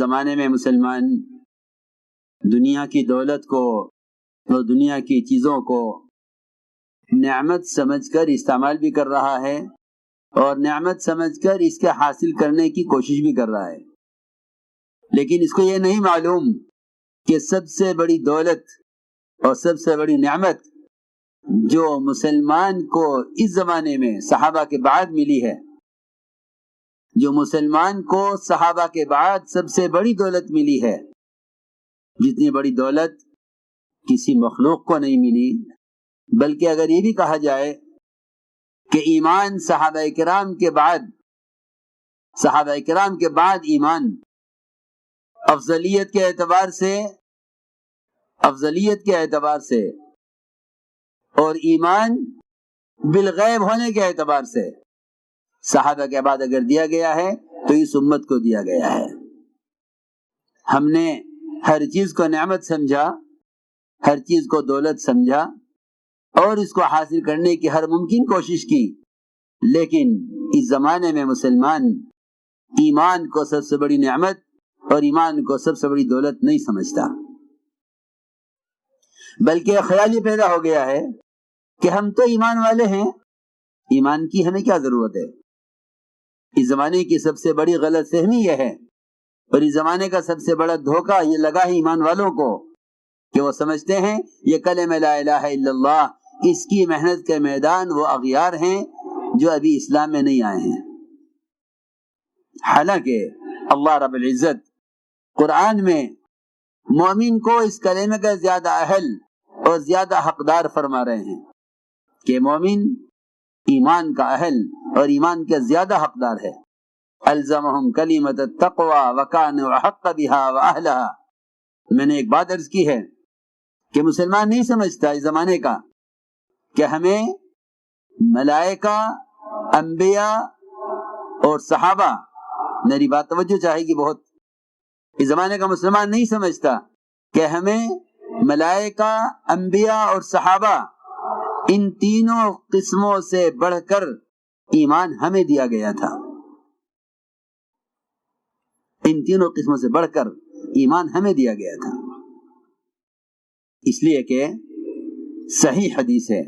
زمانے میں مسلمان دنیا کی دولت کو اور دنیا کی چیزوں کو نعمت سمجھ کر استعمال بھی کر رہا ہے اور نعمت سمجھ کر اس کے حاصل کرنے کی کوشش بھی کر رہا ہے، لیکن اس کو یہ نہیں معلوم کہ سب سے بڑی دولت اور سب سے بڑی نعمت جو مسلمان کو اس زمانے میں صحابہ کے بعد ملی ہے، جو مسلمان کو صحابہ کے بعد سب سے بڑی دولت ملی ہے، جتنی بڑی دولت کسی مخلوق کو نہیں ملی، بلکہ اگر یہ بھی کہا جائے کہ ایمان صحابہ کرام کے بعد ایمان افضلیت کے اعتبار سے اور ایمان بالغیب ہونے کے اعتبار سے صحابہ کے بعد اگر دیا گیا ہے تو اس امت کو دیا گیا ہے۔ ہم نے ہر چیز کو نعمت سمجھا، ہر چیز کو دولت سمجھا اور اس کو حاصل کرنے کی ہر ممکن کوشش کی، لیکن اس زمانے میں مسلمان ایمان کو سب سے بڑی نعمت اور ایمان کو سب سے بڑی دولت نہیں سمجھتا، بلکہ خیال یہ پیدا ہو گیا ہے کہ ہم تو ایمان والے ہیں، ایمان کی ہمیں کیا ضرورت ہے۔ اس زمانے کی سب سے بڑی غلط فہمی یہ ہے اور اس زمانے کا سب سے بڑا دھوکہ یہ لگا ہے ایمان والوں کو کہ وہ سمجھتے ہیں یہ کلمہ لا الہ الا اللہ، اس کی محنت کے میدان وہ اغیار ہیں جو ابھی اسلام میں نہیں آئے ہیں، حالانکہ اللہ رب العزت قرآن میں مومن کو اس کلمے کا زیادہ اہل اور زیادہ حقدار فرما رہے ہیں کہ مومن ایمان کا اہل اور ایمان کا زیادہ حقدار ہے۔ الزمہم کلمۃ التقوی وکانوا احق بها واہلها۔ میں نے ایک بات عرض کی ہے کہ مسلمان نہیں سمجھتا اس زمانے کا کہ ہمیں ملائکہ، انبیاء اور صحابہ، میری بات توجہ چاہے گی بہت، اس زمانے کا مسلمان نہیں سمجھتا کہ ہمیں ملائکہ، انبیاء اور صحابہ ان تینوں قسموں سے بڑھ کر ایمان ہمیں دیا گیا تھا، ان تینوں قسموں سے بڑھ کر ایمان ہمیں دیا گیا تھا، اس لیے کہ صحیح حدیث ہے۔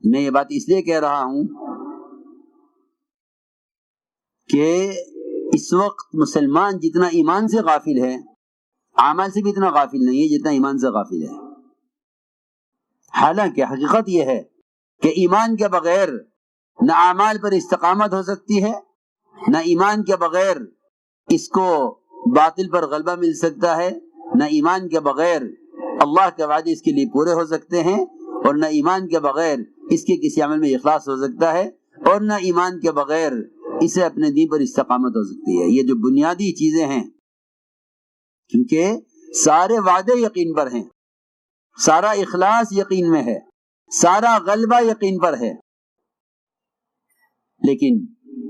میں یہ بات اس لیے کہہ رہا ہوں کہ اس وقت مسلمان جتنا ایمان سے غافل ہے، اعمال سے بھی اتنا غافل نہیں ہے جتنا ایمان سے غافل ہے، حالانکہ حقیقت یہ ہے کہ ایمان کے بغیر نہ اعمال پر استقامت ہو سکتی ہے، نہ ایمان کے بغیر اس کو باطل پر غلبہ مل سکتا ہے، نہ ایمان کے بغیر اللہ کے وعدے اس کے لیے پورے ہو سکتے ہیں، اور نہ ایمان کے بغیر اس کے کسی عمل میں اخلاص ہو سکتا ہے، اور نہ ایمان کے بغیر اسے اپنے دین پر استقامت ہو سکتی ہے۔ یہ جو بنیادی چیزیں ہیں، کیونکہ سارے وعدے یقین پر ہیں، سارا اخلاص یقین میں ہے، سارا غلبہ یقین پر ہے، لیکن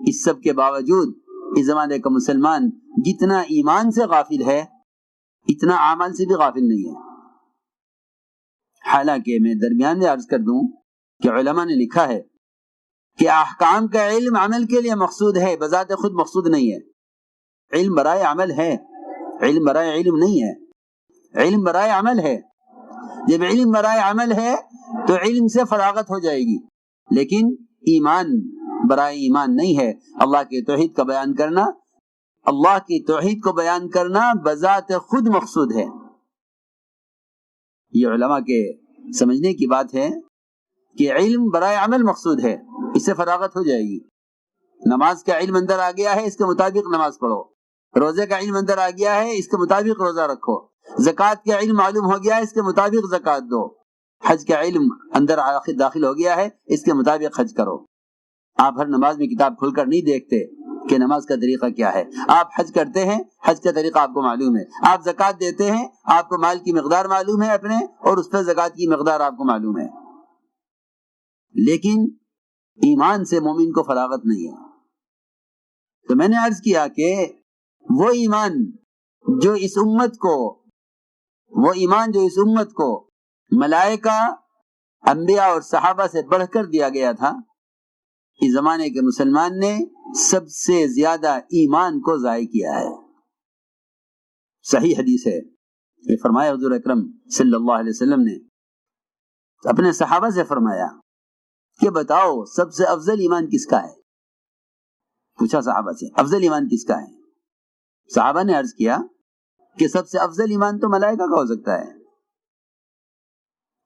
اس سب کے باوجود اس زمانے کا مسلمان جتنا ایمان سے غافل ہے اتنا اعمال سے بھی غافل نہیں ہے۔ حالانکہ میں درمیان میں عرض کر دوں کہ علماء نے لکھا ہے کہ احکام کا علم عمل کے لیے مقصود ہے، بذات خود مقصود نہیں ہے۔ علم برائے عمل ہے، علم برائے علم نہیں ہے، علم برائے عمل ہے۔ جب علم برائے عمل ہے تو علم سے فراغت ہو جائے گی، لیکن ایمان برائے ایمان نہیں ہے۔ اللہ کی توحید کا بیان کرنا، اللہ کی توحید کو بیان کرنا بذات خود مقصود ہے۔ یہ علماء کے سمجھنے کی بات ہے کہ علم برائے عمل مقصود ہے، اس سے فراغت ہو جائے گی۔ نماز کا علم اندر آ گیا ہے، اس کے مطابق نماز پڑھو، روزے کا علم اندر آ گیا ہے، اس کے مطابق روزہ رکھو، زکوٰۃ کا علم معلوم ہو گیا ہے، اس کے مطابق زکوٰۃ دو، حج کا علم اندر داخل ہو گیا ہے، اس کے مطابق حج کرو۔ آپ ہر نماز میں کتاب کھول کر نہیں دیکھتے کہ نماز کا طریقہ کیا ہے، آپ حج کرتے ہیں، حج کا طریقہ آپ کو معلوم ہے، آپ زکوٰۃ دیتے ہیں، آپ کو مال کی مقدار معلوم ہے اپنے، اور اس پر زکوٰۃ کی مقدار آپ کو معلوم ہے، لیکن ایمان سے مومن کو فراغت نہیں ہے۔ تو میں نے عرض کیا کہ وہ ایمان جو اس امت کو ملائکہ، انبیاء اور صحابہ سے بڑھ کر دیا گیا تھا، اس زمانے کے مسلمان نے سب سے زیادہ ایمان کو ضائع کیا ہے۔ صحیح حدیث ہے، یہ فرمایا حضور اکرم صلی اللہ علیہ وسلم نے اپنے صحابہ سے فرمایا کہ بتاؤ سب سے افضل ایمان کس کا ہے؟ پوچھا صحابہ سے افضل ایمان کس کا ہے؟ صحابہ نے عرض کیا کہ سب سے افضل ایمان تو ملائکہ کا ہو سکتا ہے۔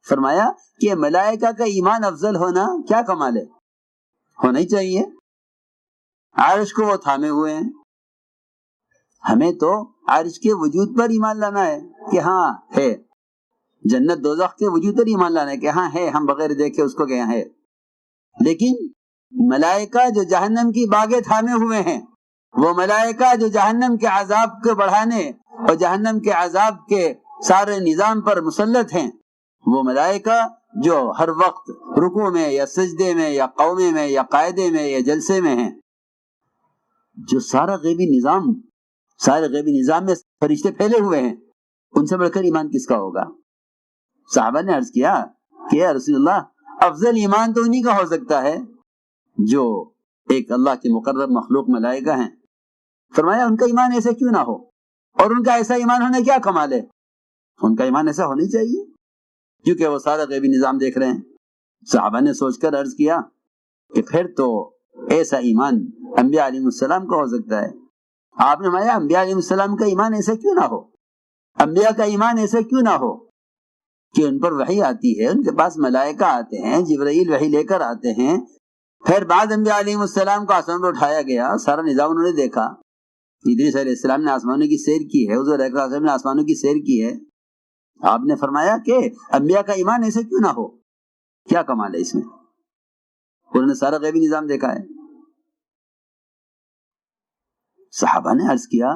فرمایا کہ ملائکہ کا ایمان افضل ہونا کیا کمال ہے، ہونا ہی چاہیے۔ عرش کو وہ تھامے ہوئے ہیں، ہمیں تو عرش کے وجود پر ایمان لانا ہے کہ ہاں ہے، جنت دوزخ کے وجود پر ایمان لانا ہے کہ ہاں ہے، ہم بغیر دیکھے اس کو کہ ہے۔ لیکن ملائکہ جو جہنم کی باغیں تھامے ہوئے ہیں، وہ ملائکہ جو جہنم کے عذاب کو بڑھانے اور جہنم کے عذاب کے سارے نظام پر مسلط ہیں، وہ ملائکہ جو ہر وقت رکوع میں یا سجدے میں یا قومے میں یا قاعدے میں یا جلسے میں ہیں، جو سارے غیبی نظام میں فرشتے پھیلے ہوئے ہیں، ان سے بڑھ کر ایمان کس کا ہوگا؟ صحابہ نے عرض کیا کہ یا رسول اللہ افضل ایمان تو انہی کا ہو سکتا ہے جو ایک اللہ کے مقرب مخلوق ملائکہ ہیں۔ فرمایا ان کا ایمان ایسا کیوں نہ ہو، اور ان کا ایسا ایمان ہونے کیا کمال ہے؟ ان کا ایمان ایسا ہونا چاہیے کیونکہ وہ سارا غیبی نظام دیکھ رہے ہیں۔ صحابہ نے سوچ کر عرض کیا کہ پھر تو ایسا ایمان انبیاء علیہ السلام کا ہو سکتا ہے۔ آپ نے فرمایا انبیاء علیہ السلام کا ایمان ایسا کیوں نہ ہو، انبیاء کا ایمان ایسا کیوں نہ ہو کہ ان پر وحی آتی ہے، ان کے پاس ملائکہ آتے ہیں، جبرائیل وحی لے کر آتے ہیں، پھر بعد انبیاء علیہ السلام کو آسمان پر اٹھایا گیا، سارا نظام انہوں نے دیکھا۔ ادریس علیہ السلام نے آسمانوں کی سیر کی ہے، حضور اکرم صلی اللہ علیہ وسلم نے آسمانوں کی سیر کی ہے۔ آپ نے فرمایا کہ انبیاء کا ایمان ایسے کیوں نہ ہو، کیا کمال ہے اس میں؟ انہوں نے سارا غیبی نظام دیکھا ہے۔ صحابہ نے عرض کیا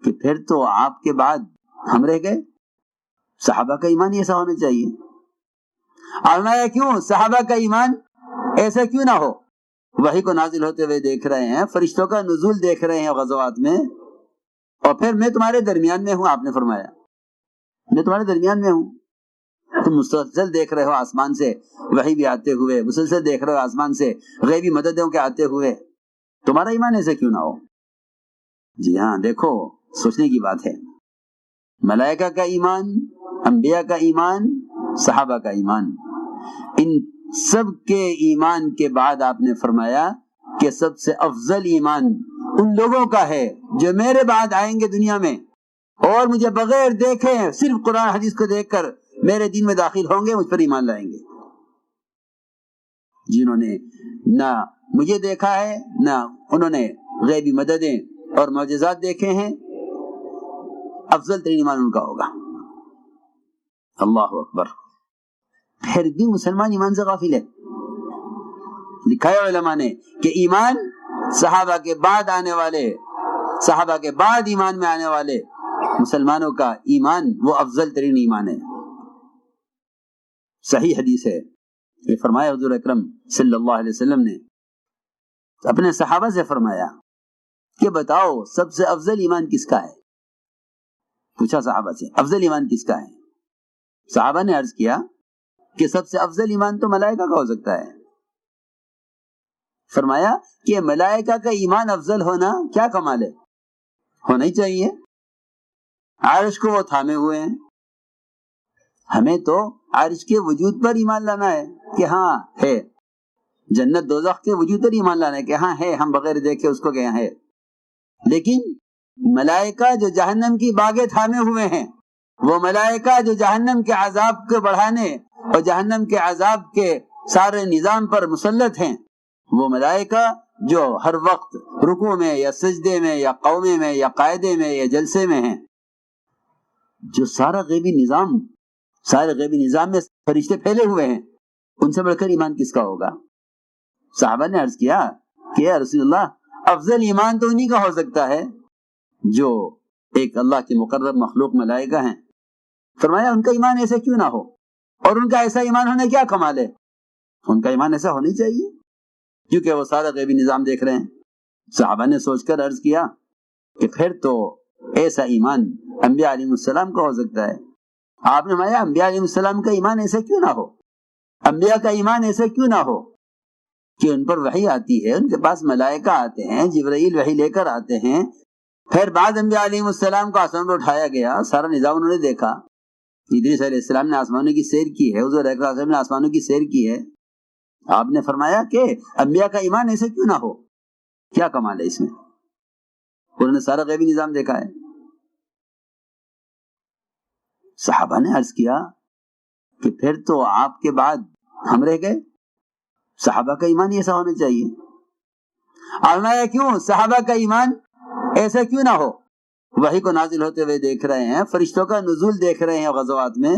کہ پھر تو آپ کے بعد ہم رہ گئے، صحابہ کا ایمان ایسا ہونا چاہیے۔ فرمایا کیوں صحابہ کا ایمان ایسا کیوں نہ ہو؟ وحی کو نازل ہوتے ہوئے دیکھ رہے ہیں، فرشتوں کا نزول دیکھ رہے ہیں غزوات میں، اور پھر میں تمہارے درمیان میں ہوں۔ آپ نے فرمایا میں تمہارے درمیان میں ہوں، تم مسلسل دیکھ رہے ہو آسمان سے وحی بھی آتے ہوئے، مسلسل دیکھ رہے ہو آسمان سے غیبی مددوں کے آتے ہوئے، تمہارا ایمان ایسے کیوں نہ ہو؟ جی ہاں، دیکھو سوچنے کی بات ہے۔ ملائکہ کا ایمان، انبیاء کا ایمان، صحابہ کا ایمان، ان سب کے ایمان کے بعد آپ نے فرمایا کہ سب سے افضل ایمان ان لوگوں کا ہے جو میرے بعد آئیں گے دنیا میں اور مجھے بغیر دیکھے صرف قرآن حدیث کو دیکھ کر میرے دین میں داخل ہوں گے، مجھ پر ایمان لائیں گے، جنہوں نے نہ مجھے دیکھا ہے نہ انہوں نے غیبی مددیں اور معجزات دیکھے ہیں، افضل ترین ایمان ان کا ہوگا۔ اللہ اکبر۔ پھر بھی مسلمان ایمان سے غافل ہے۔ لکھا ہے علماء نے کہ ایمان صحابہ کے بعد آنے والے، صحابہ کے بعد ایمان میں آنے والے مسلمانوں کا ایمان وہ افضل ترین ایمان ہے۔ صحیح حدیث ہے، یہ فرمایا حضور اکرم صلی اللہ علیہ وسلم نے اپنے صحابہ سے فرمایا کہ بتاؤ سب سے افضل ایمان کس کا ہے؟ پوچھا صحابہ سے افضل ایمان کس کا ہے؟ صحابہ نے عرض کیا کہ سب سے افضل ایمان تو ملائکہ کا ہو سکتا ہے۔ فرمایا کہ ملائکہ کا ایمان افضل ہونا کیا کمال ہے، ہونا ہی چاہیے۔ عرش کو وہ تھامے ہوئے ہیں، ہمیں تو عرش کے وجود پر ایمان لانا ہے کہ ہاں ہے، جنت دوزخ کے وجود پر ایمان لانا ہے کہ ہاں ہے، ہم بغیر دیکھے اس کو کہ ہے۔ لیکن ملائکہ جو جہنم کی باغیں تھامے ہوئے ہیں، وہ ملائکہ جو جہنم کے عذاب کو بڑھانے اور جہنم کے عذاب کے سارے نظام پر مسلط ہیں، وہ ملائکہ جو ہر وقت رکوع میں یا سجدے میں یا قومے میں یا قاعدے میں یا جلسے میں ہیں، جو سارے غیبی نظام میں فرشتے پھیلے ہوئے ہیں، ان سے بڑھ کر ایمان کس کا ہوگا؟ صحابہ نے عرض کیا کہ یا رسول اللہ افضل ایمان تو انہی کا ہو سکتا ہے جو ایک اللہ کے مقرب مخلوق ملائکہ ہیں۔ فرمایا ان کا ایمان ایسا کیوں نہ ہو، اور ان کا ایسا ایمان ہونے کیا کمال ہے؟ ان کا ایمان ایسا ہونا چاہیے کیونکہ وہ سارا غیبی نظام دیکھ رہے ہیں۔ صحابہ نے سوچ کر عرض کیا کہ پھر تو ایسا ایمان انبیاء علیہ السلام کا ہو سکتا ہے۔ آپ نے فرمایا انبیاء علیہ السلام کا ایمان ایسا کیوں نہ ہو، انبیاء کا ایمان ایسا کیوں نہ ہو کہ ان پر وحی آتی ہے، ان کے پاس ملائکہ آتے ہیں، جبرائیل وحی لے کر آتے ہیں. پھر بعد انبیاء علیہ السلام کو آسمان پر اٹھایا گیا، سارا نظام انہوں نے دیکھا. ادریس علیہ السلام نے آسمانوں کی سیر کی ہے، حضور اکرم صلی اللہ علیہ وسلم نے آسمانوں کی سیر کی ہے. آپ نے فرمایا کہ انبیاء کا ایمان ایسے کیوں نہ ہو، کیا کمال ہے اس میں؟ انہوں نے سارا غیبی نظام دیکھا ہے. صحابہ نے عرض کیا کہ پھر تو آپ کے بعد ہم رہ گئے، صحابہ کا ایمان ایسا ہونا چاہیے. فرمایا کیوں صحابہ کا ایمان ایسا کیوں نہ ہو؟ وحی کو نازل ہوتے ہوئے دیکھ رہے ہیں، فرشتوں کا نزول دیکھ رہے ہیں غزوات میں،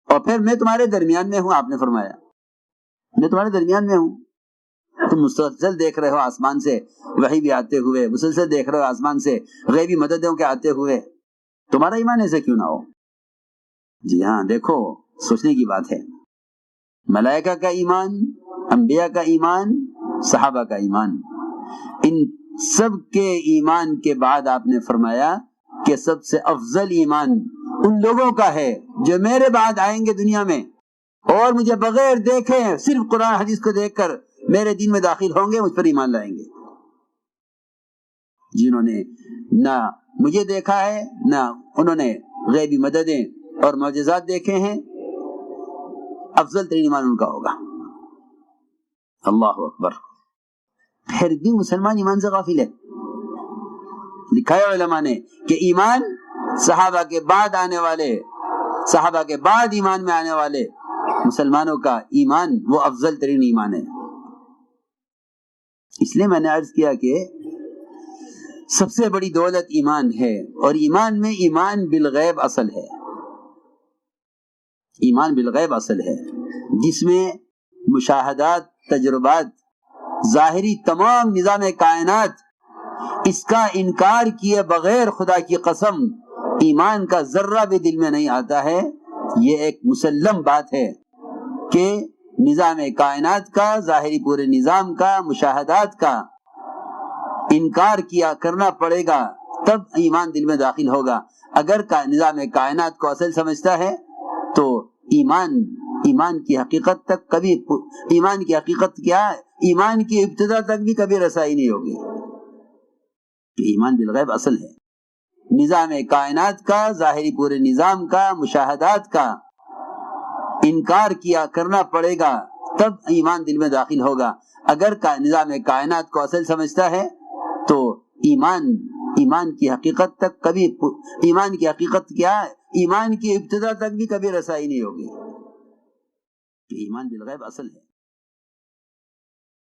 اور پھر میں تمہارے درمیان میں ہوں. آپ نے فرمایا میں تمہارے درمیان میں ہوں، تم مسلسل دیکھ رہے ہو آسمان سے وحی بھی آتے ہوئے، مسلسل دیکھ رہے ہو آسمان سے غیبی مددوں کے آتے ہوئے، تمہارا ایمان ایسا کیوں نہ ہو؟ جی ہاں، دیکھو سوچنے کی بات ہے. ملائکہ کا ایمان، انبیاء کا ایمان، صحابہ کا ایمان، ان سب کے ایمان کے بعد آپ نے فرمایا کہ سب سے افضل ایمان ان لوگوں کا ہے جو میرے بعد آئیں گے دنیا میں اور مجھے بغیر دیکھے صرف قرآن حدیث کو دیکھ کر میرے دین میں داخل ہوں گے، مجھ پر ایمان لائیں گے. جنہوں نے نہ مجھے دیکھا ہے، نہ انہوں نے غیبی مددیں اور معجزات دیکھے ہیں، افضل ترین ایمان ان کا ہوگا. اللہ اکبر. پھر بھی مسلمان ایمان سے غافل ہے. لکھا ہے علماء نے کہ ایمان صحابہ کے بعد آنے والے، صحابہ کے بعد ایمان میں آنے والے مسلمانوں کا ایمان وہ افضل ترین ایمان ہے. اس لیے میں نے عرض کیا کہ سب سے بڑی دولت ایمان ہے، اور ایمان میں ایمان بالغیب اصل ہے. ایمان بالغیب اصل ہے جس میں مشاہدات، تجربات، ظاہری تمام نظام کائنات اس کا انکار کیے بغیر خدا کی قسم ایمان کا ذرہ بھی دل میں نہیں آتا ہے. یہ ایک مسلم بات ہے کہ نظام کائنات کا، ظاہری پورے نظام کا، مشاہدات کا انکار کیا کرنا پڑے گا تب ایمان دل میں داخل ہوگا. اگر نظام کائنات کو اصل سمجھتا ہے تو ایمان کی حقیقت تک کبھی، ایمان کی حقیقت کیا، ایمان کی ابتدا تک بھی کبھی رسائی نہیں ہوگی. کہ ایمان بالغیب اصل ہے. نظام کائنات کا، ظاہری پورے نظام کا، مشاہدات کا انکار کیا کرنا پڑے گا تب ایمان دل میں داخل ہوگا. اگر نظام کائنات کو اصل سمجھتا ہے تو ایمان کی حقیقت تک کبھی، ایمان کی حقیقت کیا، ایمان کی ابتدا تک بھی کبھی رسائی نہیں ہوگی. کہ ایمان بالغیب اصل ہے.